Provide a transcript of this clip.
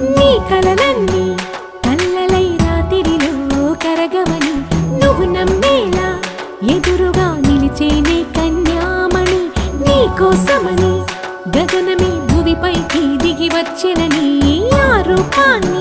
నీ కలలన్నీ కల్లలై రాత్రిలో కరగవని నువ్వు నమ్మేలా ఎదురుగా నిలిచేనే కన్యామణి నీకోసమని గగనమే భువిపైకి దిగి వచ్చినని ఆ రూపాన్ని